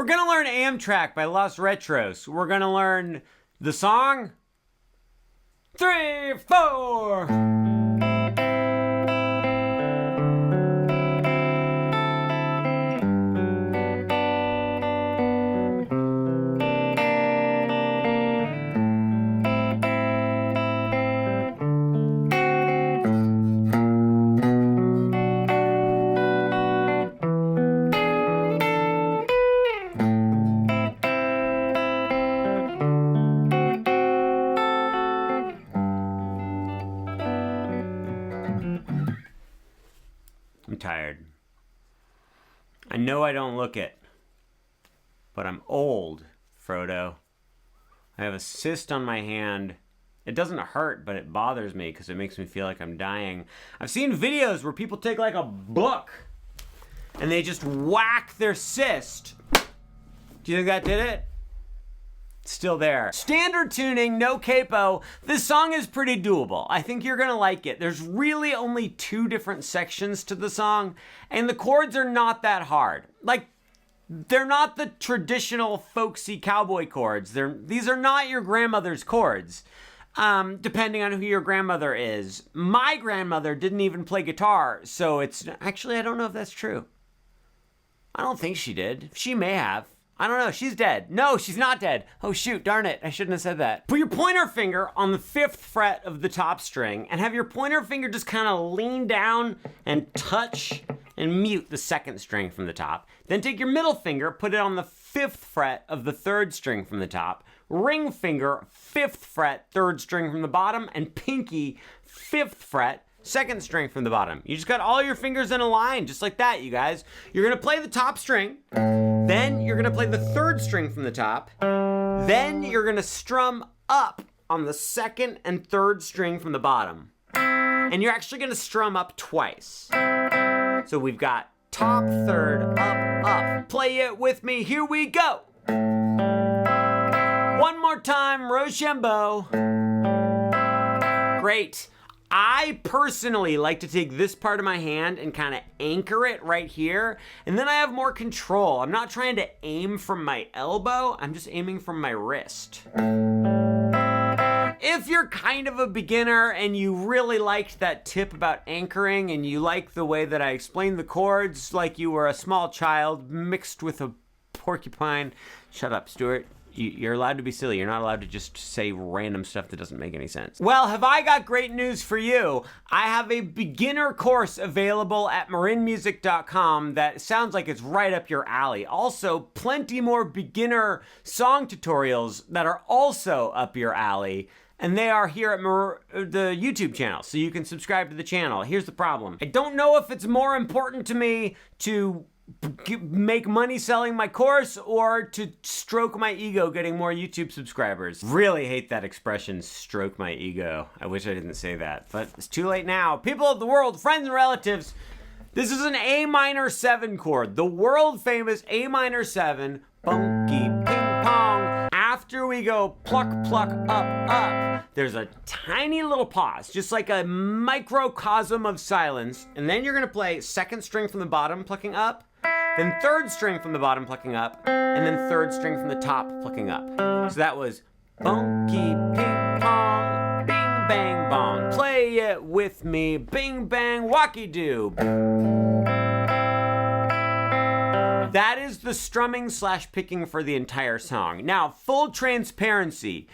We're gonna learn Amtrack by Los Retros. We're gonna learn the song 3, 4. I'm tired. I know I don't look it, but I'm old, Frodo. I have a cyst on my hand. It doesn't hurt, but it bothers me because it makes me feel like I'm dying. I've seen videos where people take like a book and they just whack their cyst. Do you think that did it? Still there. Standard tuning, no capo. This song is pretty doable. I think you're gonna like it. There's really only 2 different sections to the song, and the chords are not that hard. Like, they're not the traditional folksy cowboy chords. These are not your grandmother's chords, depending on who your grandmother is. My grandmother didn't even play guitar, so it's... Actually, I don't know if that's true. I don't think she did. She may have. I don't know. She's dead. No, she's not dead. Oh, shoot. Darn it. I shouldn't have said that. Put your pointer finger on the 5th fret of the top string and have your pointer finger just kind of lean down and touch and mute the 2nd string from the top. Then take your middle finger, put it on the 5th fret of the 3rd string from the top. Ring finger, 5th fret, 3rd string from the bottom, and pinky, 5th fret, 2nd string from the bottom. You just got all your fingers in a line, just like that, you guys. You're gonna play the top string, then you're gonna play the 3rd string from the top, then you're gonna strum up on the 2nd and 3rd string from the bottom. And you're actually gonna strum up twice. So we've got top, 3rd, up, up. Play it with me, here we go. One more time, Rochambeau. Great. I personally like to take this part of my hand and kind of anchor it right here, and then I have more control. I'm not trying to aim from my elbow, I'm just aiming from my wrist. If you're kind of a beginner and you really liked that tip about anchoring and you like the way that I explained the chords like you were a small child mixed with a porcupine, shut up, Stuart. You're allowed to be silly. You're not allowed to just say random stuff that doesn't make any sense. Well, have I got great news for you. I have a beginner course available at marinmusic.com that sounds like it's right up your alley. Also, plenty more beginner song tutorials that are also up your alley. And they are here at the YouTube channel, so you can subscribe to the channel. Here's the problem. I don't know if it's more important to me to make money selling my course or to stroke my ego getting more YouTube subscribers. Really hate that expression, stroke my ego. I wish I didn't say that, but it's too late now. People of the world, friends and relatives, this is an A minor 7 chord, the world famous A minor 7, funky ping pong. After we go pluck, pluck, up, up, there's a tiny little pause, just like a microcosm of silence, and then you're gonna play 2nd string from the bottom, plucking up, then 3rd string from the bottom, plucking up, and then 3rd string from the top, plucking up. So that was funky ping pong, bing bang bong. Play it with me, bing bang wacky doo. That is the strumming / picking for the entire song. Now, full transparency.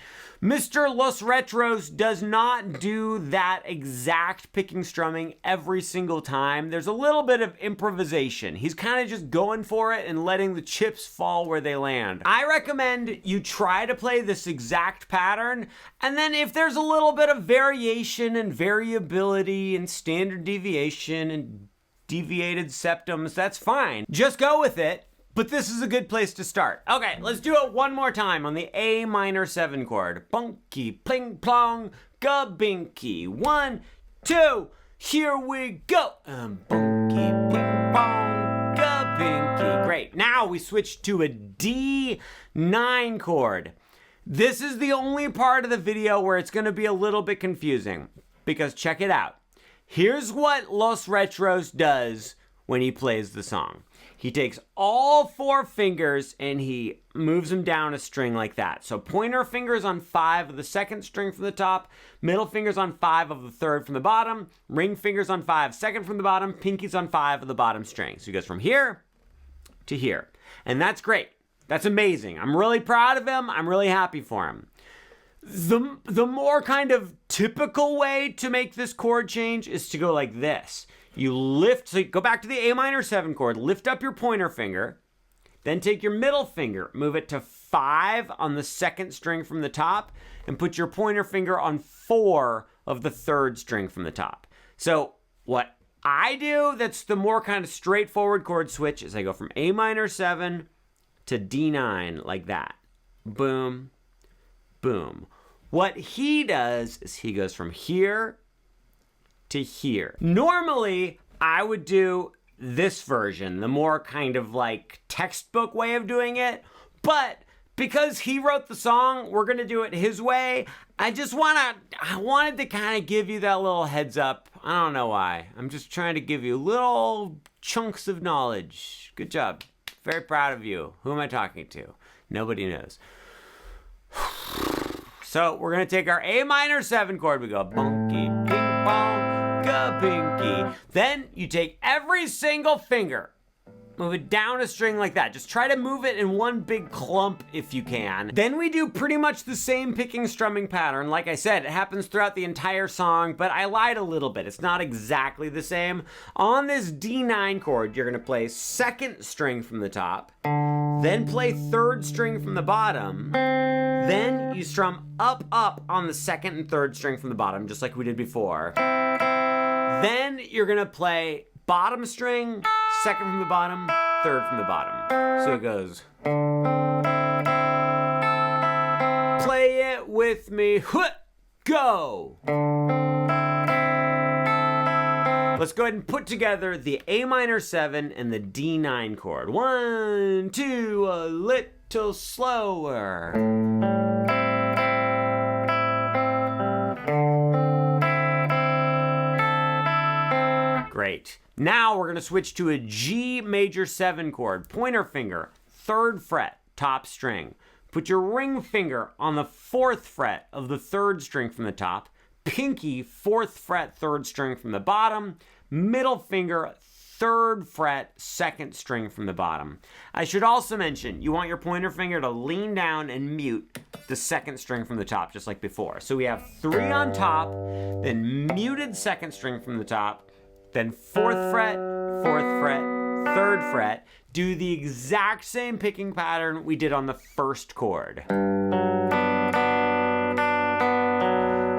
Mr. Los Retros does not do that exact picking strumming every single time. There's a little bit of improvisation. He's kind of just going for it and letting the chips fall where they land. I recommend you try to play this exact pattern, and then if there's a little bit of variation and variability and standard deviation and deviated septums, that's fine. Just go with it. But this is a good place to start. Okay, let's do it one more time on the A minor 7 chord. Bunky, pling, plong, ga-binky. 1, 2, here we go. Bunky, pling, plong, ga-binky. Great. Now we switch to a D9 chord. This is the only part of the video where it's going to be a little bit confusing, because check it out. Here's what Los Retros does when he plays the song. he takes all 4 fingers and he moves them down a string like that. So pointer fingers on 5 of the 2nd string from the top, middle fingers on 5 of the 3rd from the bottom, ring fingers on 5 2nd from the bottom, pinkies on 5 of the bottom string. So he goes from here to here. And that's great. That's amazing. I'm really proud of him. I'm really happy for him. The more kind of typical way to make this chord change is to go like this. You lift, so you go back to the A minor 7 chord, lift up your pointer finger, then take your middle finger, move it to 5 on the 2nd string from the top, and put your pointer finger on 4 of the 3rd string from the top. So what I do, that's the more kind of straightforward chord switch, is I go from A minor 7 to D9 like that. Boom, boom. What he does is he goes from here to here. Normally, I would do this version, the more kind of like textbook way of doing it, but because he wrote the song, we're gonna do it his way. I wanted to kind of give you that little heads up. I don't know why. I'm just trying to give you little chunks of knowledge. Good job. Very proud of you. Who am I talking to? Nobody knows. So we're gonna take our A minor 7 chord. We go bunky, ping pong, ga pinky. Then you take every single finger, move it down a string like that. Just try to move it in one big clump if you can. Then we do pretty much the same picking strumming pattern. Like I said, it happens throughout the entire song, but I lied a little bit. It's not exactly the same. On this D9 chord, you're gonna play 2nd string from the top, then play 3rd string from the bottom, then you strum up on the 2nd and 3rd string from the bottom, just like we did before. Then you're gonna play bottom string, 2nd from the bottom, 3rd from the bottom. So it goes. Play it with me, go! Let's go ahead and put together the A minor 7 and the D9 chord. 1, 2, a little slower. Great. Now we're going to switch to a G major 7 chord. Pointer finger, 3rd fret, top string. Put your ring finger on the 4th fret of the 3rd string from the top. Pinky, 4th fret, 3rd string from the bottom. Middle finger, 3rd fret, 2nd string from the bottom. I should also mention, you want your pointer finger to lean down and mute the 2nd string from the top, just like before. So we have 3 on top, then muted 2nd string from the top, then 4th fret, 4th fret, 3rd fret. Do the exact same picking pattern we did on the 1st chord.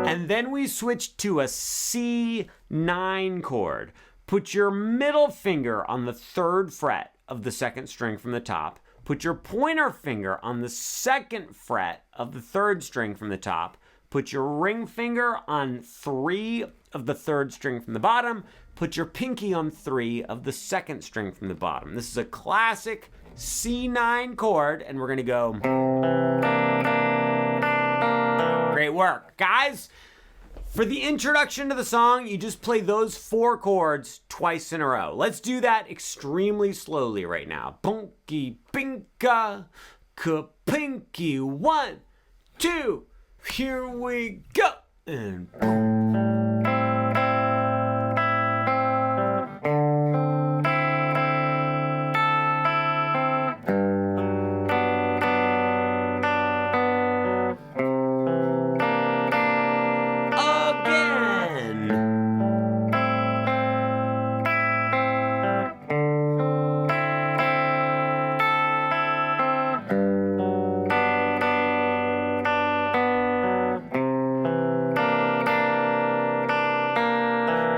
And then we switch to a C9 chord. Put your middle finger on the 3rd fret of the 2nd string from the top. Put your pointer finger on the 2nd fret of the 3rd string from the top. Put your ring finger on 3 of the 3rd string from the bottom. Put your pinky on 3 of the 2nd string from the bottom. This is a classic C9 chord, and we're gonna go. Great work. Guys, for the introduction to the song, you just play those 4 chords twice in a row. Let's do that extremely slowly right now. Bunky, pinka, ka-pinky. 1, 2, here we go. And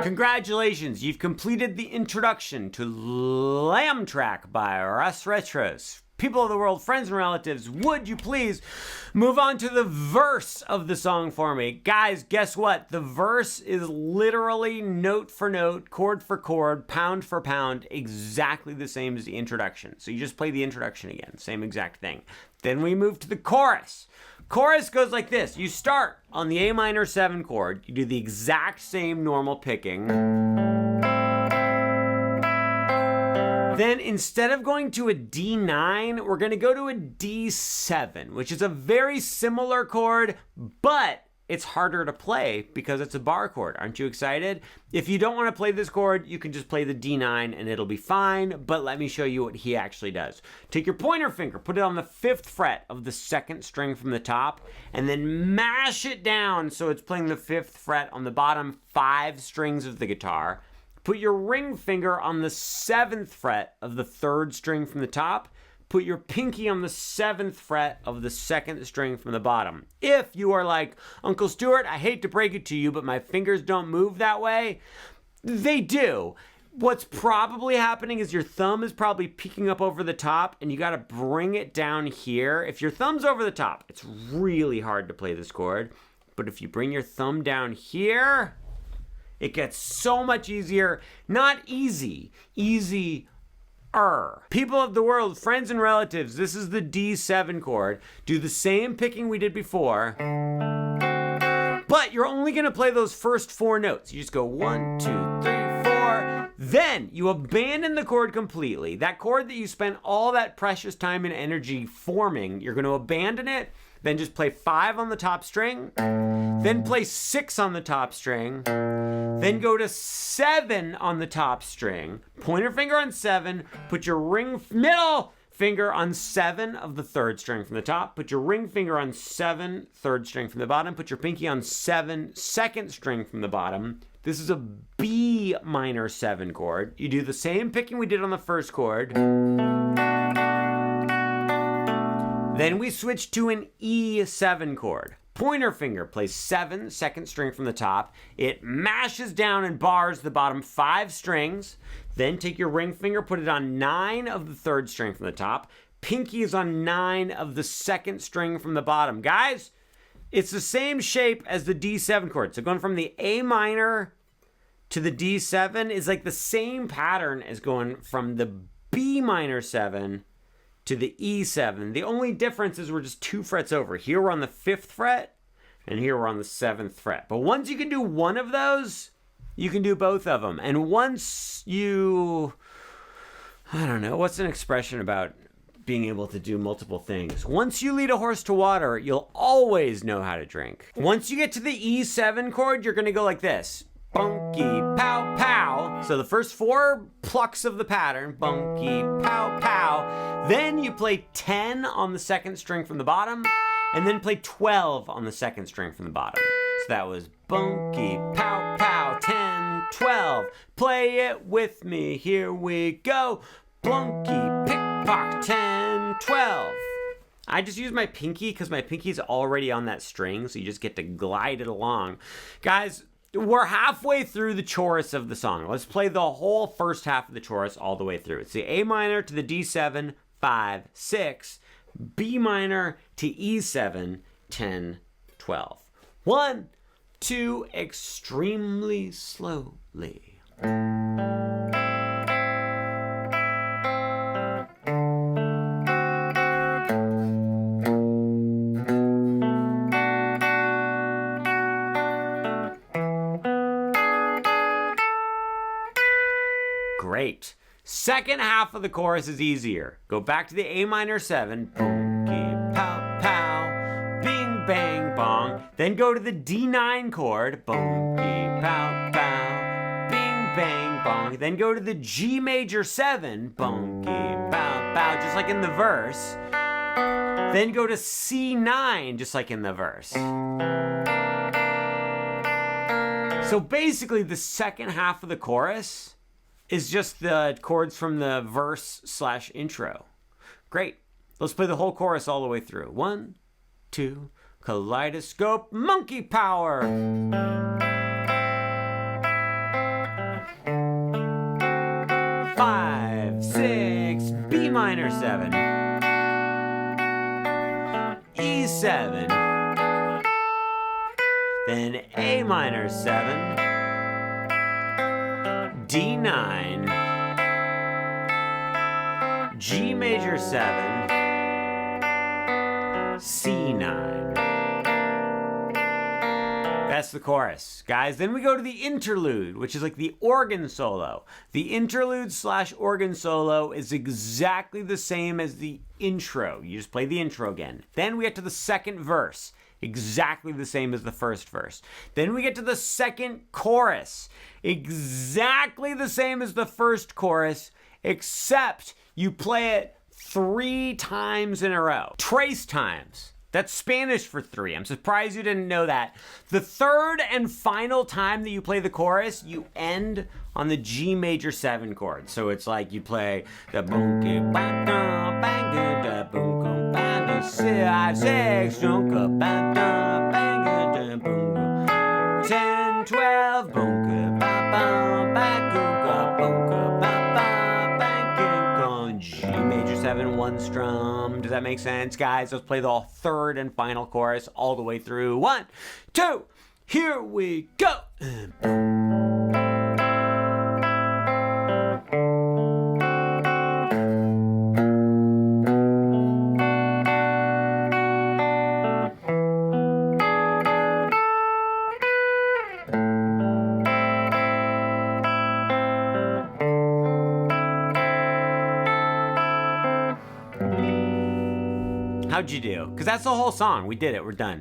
congratulations, you've completed the introduction to Amtrack by Russ Retros. People of the world, friends and relatives, would you please move on to the verse of the song for me? Guys, guess what? The verse is literally note for note, chord for chord, pound for pound, exactly the same as the introduction. So you just play the introduction again, same exact thing. Then we move to the chorus. Chorus goes like this. You start on the A minor 7 chord. You do the exact same normal picking. Then instead of going to a D9, we're going to go to a D7, which is a very similar chord, but it's harder to play because it's a bar chord. Aren't you excited? If you don't want to play this chord, you can just play the D9 and it'll be fine, but let me show you what he actually does. Take your pointer finger, put it on the 5th fret of the 2nd string from the top, and then mash it down so it's playing the 5th fret on the bottom 5 strings of the guitar. Put your ring finger on the 7th fret of the 3rd string from the top. Put your pinky on the 7th fret of the 2nd string from the bottom. If you are like, Uncle Stuart, I hate to break it to you, but my fingers don't move that way, they do. What's probably happening is your thumb is probably peeking up over the top and you got to bring it down here. If your thumb's over the top, it's really hard to play this chord. But if you bring your thumb down here, it gets so much easier. Not easy, easier. People of the world, friends and relatives, this is the D7 chord. Do the same picking we did before, but you're only going to play those first 4 notes. You just go 1, 2, 3, 4. Then you abandon the chord completely. That chord that you spent all that precious time and energy forming, you're going to abandon it. Then just play 5 on the top string, then play 6 on the top string, then go to 7 on the top string, pointer finger on 7, put your middle finger on 7 of the 3rd string from the top, put your ring finger on 7, 3rd string from the bottom, put your pinky on 7, 2nd string from the bottom. This is a B minor 7 chord. You do the same picking we did on the first chord. Then we switch to an E7 chord. Pointer finger plays 7, 2nd string from the top. It mashes down and bars the bottom 5 strings. Then take your ring finger, put it on 9 of the 3rd string from the top. Pinky is on 9 of the 2nd string from the bottom. Guys, it's the same shape as the D7 chord. So going from the A minor to the D7 is like the same pattern as going from the B minor 7 to the E7. The only difference is we're just 2 frets over. Here we're on the 5th fret, and here we're on the 7th fret. But once you can do one of those, you can do both of them. And once you, I don't know, what's an expression about being able to do multiple things? Once you lead a horse to water, you'll always know how to drink. Once you get to the E7 chord, you're gonna go like this. Bunky, pow, pow. So the first 4 plucks of the pattern, bunky, pow, pow. Then you play 10 on the 2nd string from the bottom, and then play 12 on the 2nd string from the bottom. So that was bunky, pow, pow, 10, 12. Play it with me, here we go. Blunky, pick-pock, 10, 12. I just use my pinky because my pinky's already on that string, so you just get to glide it along. Guys, we're halfway through the chorus of the song. Let's play the whole first half of the chorus all the way through. It's the A minor to the D7, 5, 6, B minor to E7, 10, 12. 1, 2, extremely slowly. Great. Second half of the chorus is easier. Go back to the A minor 7. Boom, pow, pow, bing, bang, bong. Then go to the D9 chord. Boom, pow, pow, bing, bang, bong. Then go to the G major 7. Boom, pow, pow, just like in the verse. Then go to C9, just like in the verse. So basically, the second half of the chorus is just the chords from the verse/intro. Great. Let's play the whole chorus all the way through. 1, 2, kaleidoscope, monkey power. 5, 6, B minor 7, E7, then A minor 7, D9, G major 7, C9. That's the chorus, guys. Then we go to the interlude, which is like the organ solo. The interlude / organ solo is exactly the same as the intro. You just play the intro again. Then we get to the second verse, exactly the same as the first verse. Then we get to the second chorus, exactly the same as the first chorus, except you play it 3 times in a row. Trace times. That's Spanish for 3. I'm surprised you didn't know that. The third and final time that you play the chorus, you end on the G major 7 chord. So it's like you play the boom, 5, 6, 10, 12, G major 7, 1 strum. Does that make sense, guys? Let's play the third and final chorus all the way through. 1, 2, here we go. How'd you do? Because that's the whole song. We did it. We're done.